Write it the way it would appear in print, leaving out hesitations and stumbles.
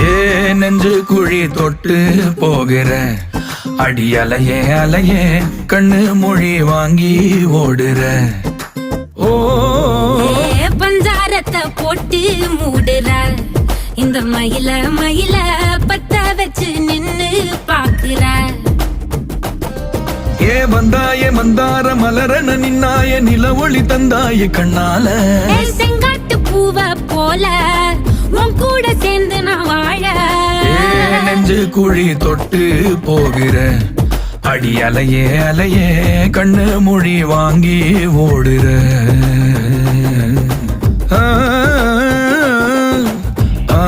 ஏ நெஞ்சு குழி தொட்டு போகிற அடி அலையே அலையே கண்ணு மொழி வாங்கி ஓடுற. ஓ பஞ்சாரத்தை போட்டு மூடுற இந்த மயில மயில பத்த வச்சு நின்னு பாக்குற. ஏ வந்தாய மந்தார மலரன நின்னாய நில ஒளி தந்தாய கண்ணால. செங்காட்டு பூவ போல உன் கூட சேர்ந்து நான் வாழ. நெஞ்சு குழி தொட்டு போகிற அடி அலையே அலையே கண்ணு மொழி வாங்கி ஓடுற. ஆ ஆ